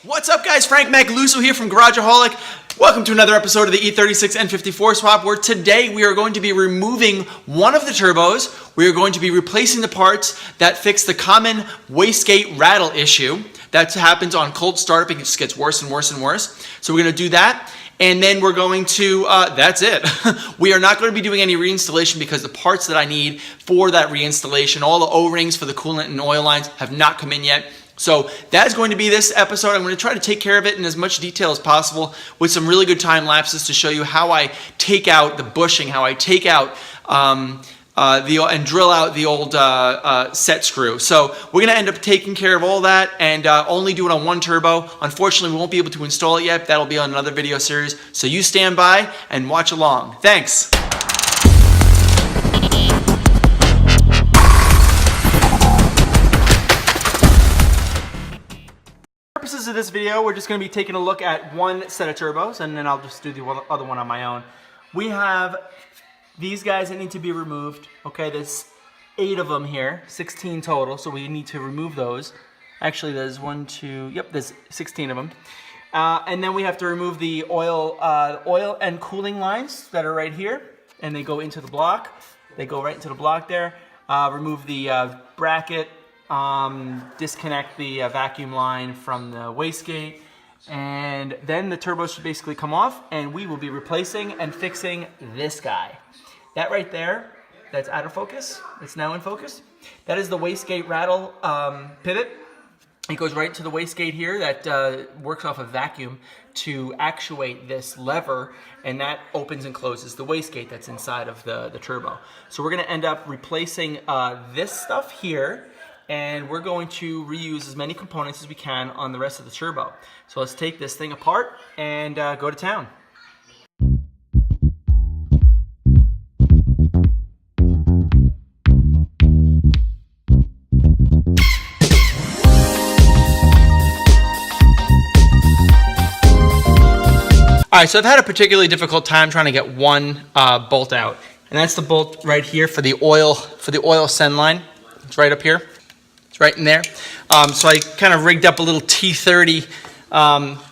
What's up, guys? Frank Macaluso here from Garageaholic. Welcome to another episode of the E36 N54 Swap, where today we are going to be removing one of the turbos. We are going to be replacing the parts that fix the common wastegate rattle issue that happens on cold startup. It just gets worse and worse and worse. So we're going to do that. And then we're going to, that's it. We are not going to be doing any reinstallation because the parts that I need for that reinstallation, all the O-rings for the coolant and oil lines have not come in yet. So that's going to be this episode. I'm going to try to take care of it in as much detail as possible with some really good time lapses to show you how I take out the bushing, how I take out and drill out the old set screw. So we're going to end up taking care of all that and only do it on one turbo. Unfortunately, we won't be able to install it yet. That'll be on another video series. So you stand by and watch along. Thanks. Purposes of this video, we're just going to be taking a look at one set of turbos, and then I'll just do the other one on my own. We have these guys that need to be removed. Okay, there's 8 of them here, 16 total, so we need to remove those. Actually, there's 1, 2, yep, there's 16 of them. And then we have to remove the oil and cooling lines that are right here, and they go into the block. They go right into the block there. Remove the bracket. Disconnect the vacuum line from the wastegate, and then the turbo should basically come off, and we will be replacing and fixing this guy. That right there, that's out of focus. It's now in focus. That is the wastegate rattle pivot. It goes right to the wastegate here that works off a vacuum to actuate this lever, and that opens and closes the wastegate that's inside of the turbo. So we're going to end up replacing this stuff here, and we're going to reuse as many components as we can on the rest of the turbo. So let's take this thing apart and go to town. All right, so I've had a particularly difficult time trying to get one bolt out, and that's the bolt right here for the oil send line. It's right up here. Right in there. So I kind of rigged up a little T30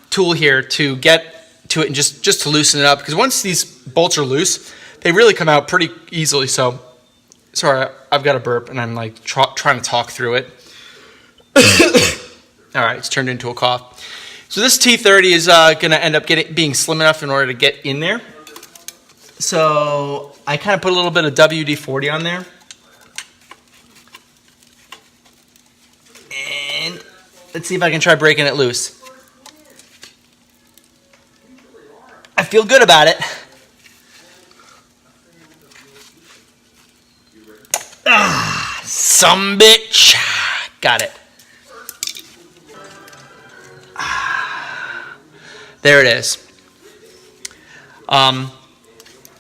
tool here to get to it and just to loosen it up, because once these bolts are loose, they really come out pretty easily. So, sorry, I've got a burp and I'm like trying to talk through it. All right, it's turned into a cough. So this T30 is going to end up being slim enough in order to get in there. So I kind of put a little bit of WD-40 on there. Let's see if I can try breaking it loose. I feel good about it. Ah, some bitch. Got it. Ah, there it is.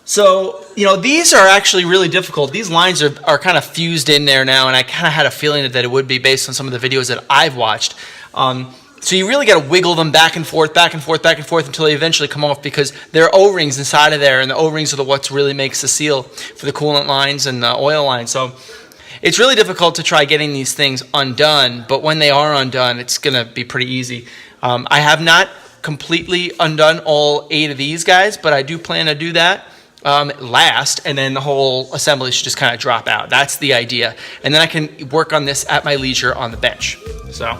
So, you know, these are actually really difficult. These lines are kind of fused in there now, and I kind of had a feeling that it would be based on some of the videos that I've watched. So you really got to wiggle them back and forth, back and forth, back and forth until they eventually come off, because there are O-rings inside of there, and the O-rings are what really makes the seal for the coolant lines and the oil lines. So it's really difficult to try getting these things undone, but when they are undone, it's going to be pretty easy. I have not completely undone all 8 of these guys, but I do plan to do that last, and then the whole assembly should just kind of drop out. That's the idea. And then I can work on this at my leisure on the bench. So.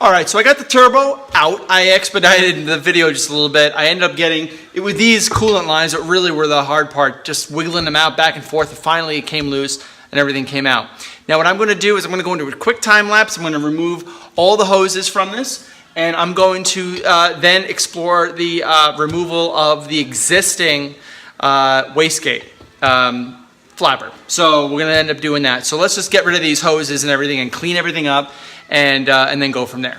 All right, so I got the turbo out. I expedited the video just a little bit. I ended up getting it with these coolant lines that really were the hard part, just wiggling them out back and forth, and finally it came loose and everything came out. Now what I'm going to do is I'm going to go into a quick time lapse. I'm going to remove all the hoses from this, and I'm going to then explore the removal of the existing wastegate flapper. So we're going to end up doing that. So let's just get rid of these hoses and everything and clean everything up, and then go from there.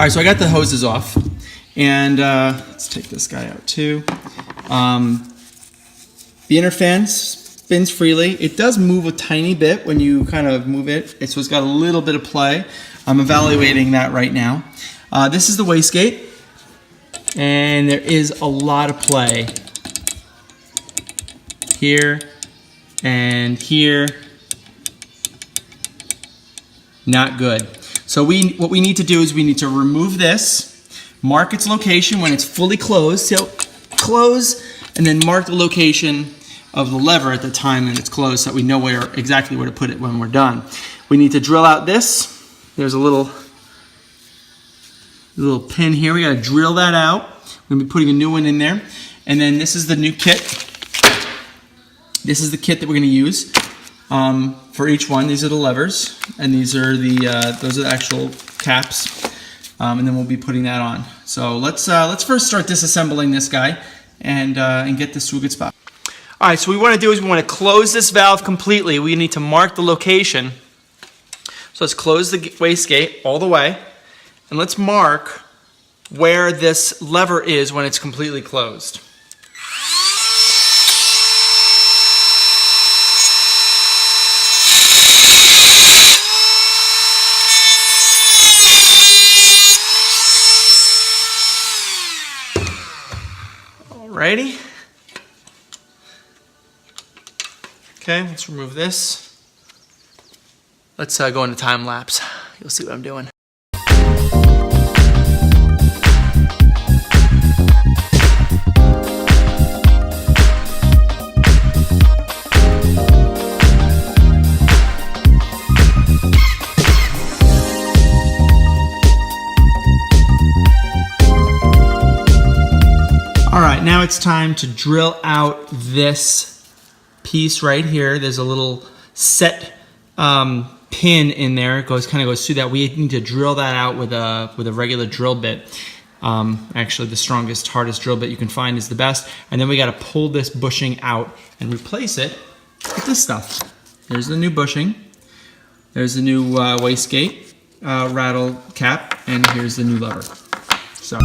All right, so I got the hoses off, and let's take this guy out too. The inner fan spins freely. It does move a tiny bit when you kind of move it, so it's got a little bit of play. I'm evaluating that right now. This is the wastegate, and there is a lot of play here and here. Not good. So what we need to do is we need to remove this, mark its location when it's fully closed. So close, and then mark the location of the lever at the time that it's closed so that we know exactly where to put it when we're done. We need to drill out this. There's a little pin here. We got to drill that out. We're going to be putting a new one in there. And then this is the new kit. This is the kit that we're going to use for each one. These are the levers, and these are those are the actual caps. And then we'll be putting that on. So let's first start disassembling this guy and get this to a good spot. All right, so what we want to do is we want to close this valve completely. We need to mark the location. So let's close the wastegate all the way, and let's mark where this lever is when it's completely closed. Alrighty. Okay, let's remove this. Let's go into time lapse. You'll see what I'm doing. All right, now it's time to drill out this piece right here. There's a little set pin in there. It kind of goes through that. We need to drill that out with a regular drill bit. Actually, the strongest, hardest drill bit you can find is the best. And then we got to pull this bushing out and replace it with this stuff. There's the new bushing. There's the new wastegate rattle cap, and here's the new lever. So.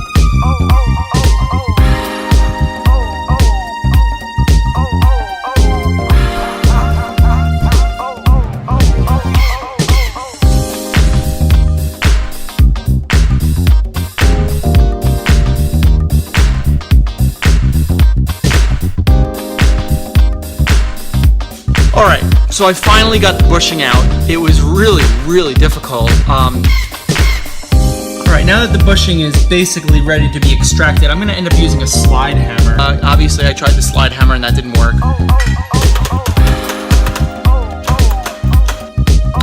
Alright, so I finally got the bushing out. It was really, really difficult. Alright, now that the bushing is basically ready to be extracted, I'm going to end up using a slide hammer. Obviously, I tried the slide hammer and that didn't work.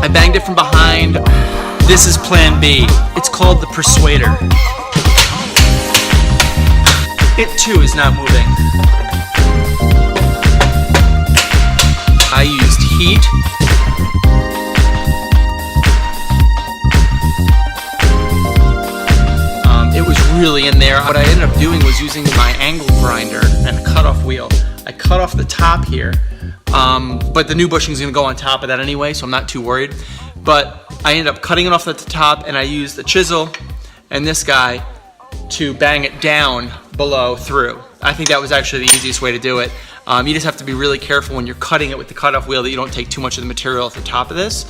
I banged it from behind. This is plan B. It's called the persuader. It too is not moving. I used heat. It was really in there. What I ended up doing was using my angle grinder and a cutoff wheel. I cut off the top here, but the new bushing is going to go on top of that anyway, so I'm not too worried. But I ended up cutting it off at the top, and I used the chisel and this guy to bang it down below through. I think that was actually the easiest way to do it. You just have to be really careful when you're cutting it with the cutoff wheel that you don't take too much of the material off the top of this.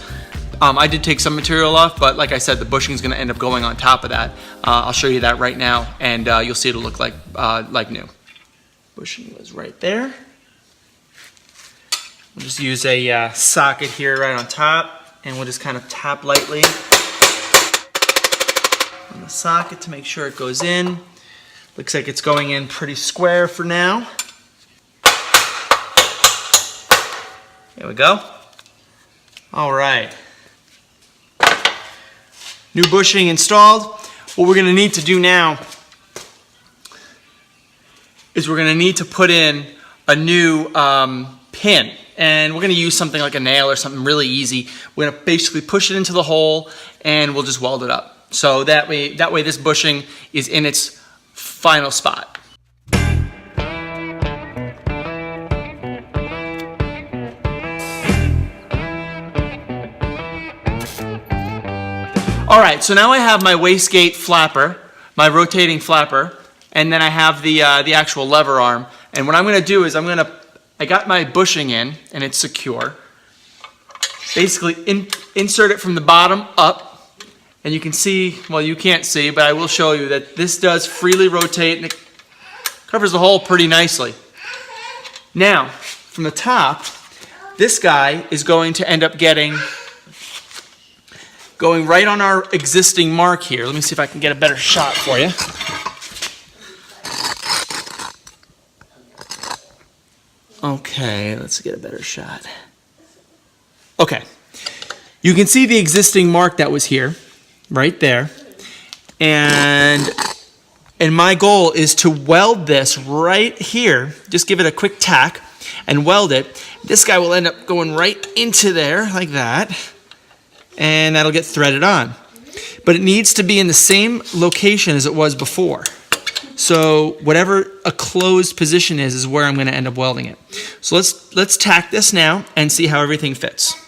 I did take some material off, but like I said, the bushing is going to end up going on top of that. I'll show you that right now, and you'll see it'll look like new. Bushing was right there. We'll just use a socket here right on top, and we'll just kind of tap lightly on the socket to make sure it goes in. Looks like it's going in pretty square for now. There we go. All right. New bushing installed. What we're going to need to do now is we're going to need to put in a new pin. And we're going to use something like a nail or something really easy. We're going to basically push it into the hole and we'll just weld it up. So that way this bushing is in its final spot. All right, so now I have my wastegate flapper, my rotating flapper, and then I have the actual lever arm. And what I'm going to do is I got my bushing in, and it's secure. Basically, insert it from the bottom up, and you can see, well, you can't see, but I will show you that this does freely rotate, and it covers the hole pretty nicely. Now, from the top, this guy is going to end up going right on our existing mark here. Let me see if I can get a better shot for you. Okay, let's get a better shot. Okay, you can see the existing mark that was here, right there. And my goal is to weld this right here. Just give it a quick tack and weld it. This guy will end up going right into there like that. And that'll get threaded on. But it needs to be in the same location as it was before. So whatever a closed position is where I'm going to end up welding it. So let's tack this now and see how everything fits.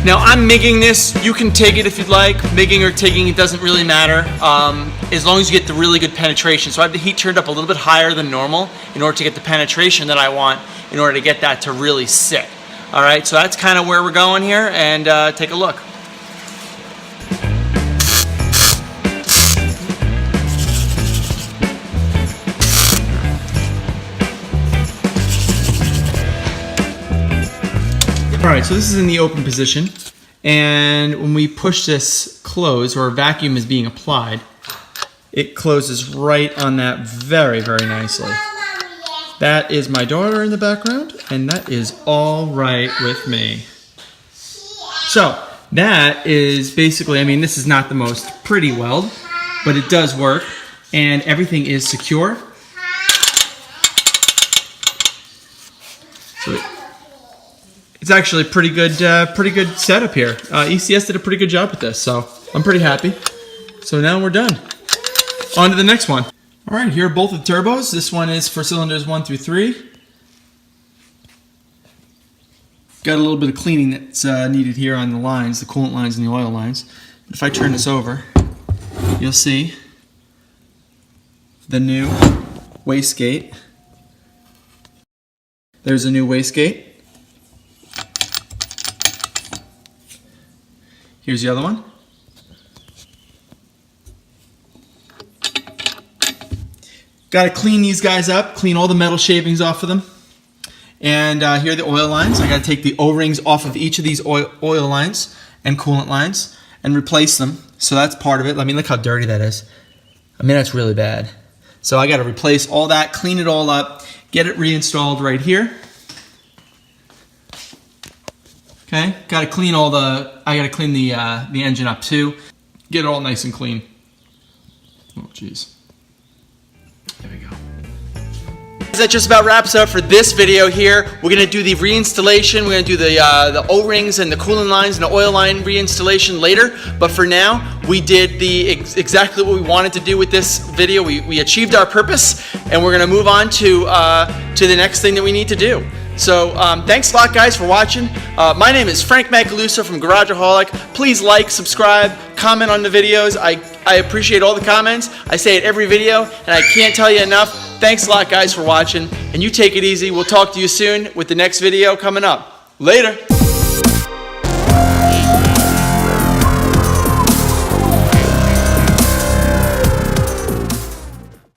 Now I'm MIGging this. You can TIG it if you'd like. MIGging or TIGging, it doesn't really matter, as long as you get the really good penetration. So I have the heat turned up a little bit higher than normal in order to get the penetration that I want in order to get that to really sit. All right, so that's kind of where we're going here, and take a look. Alright, so this is in the open position, and when we push this close, or vacuum is being applied, it closes right on that very, very nicely. That is my daughter in the background, and that is all right with me. So, that is basically, I mean, this is not the most pretty weld, but it does work, and everything is secure. So it's actually a pretty good setup here. ECS did a pretty good job with this, so I'm pretty happy. So now we're done. On to the next one. All right, here are both the turbos. This one is for cylinders 1 through 3. Got a little bit of cleaning that's needed here on the lines, the coolant lines and the oil lines. If I turn this over, you'll see the new wastegate. There's a new wastegate. Here's the other one. Got to clean these guys up, clean all the metal shavings off of them. And here are the oil lines. I got to take the O-rings off of each of these oil lines and coolant lines and replace them. So that's part of it. I mean, look how dirty that is. I mean, that's really bad. So I got to replace all that, clean it all up, get it reinstalled right here. Okay, got to clean all the. I got to clean the engine up too. Get it all nice and clean. Oh, jeez. There we go. That just about wraps it up for this video here. We're gonna do the reinstallation. We're gonna do the O-rings and the coolant lines and the oil line reinstallation later. But for now, we did exactly what we wanted to do with this video. We achieved our purpose, and we're gonna move on to the next thing that we need to do. So thanks a lot, guys, for watching. My name is Frank Macaluso from Garageaholic. Please like, subscribe, comment on the videos. I appreciate all the comments. I say it every video, and I can't tell you enough. Thanks a lot, guys, for watching, and you take it easy. We'll talk to you soon with the next video coming up. Later.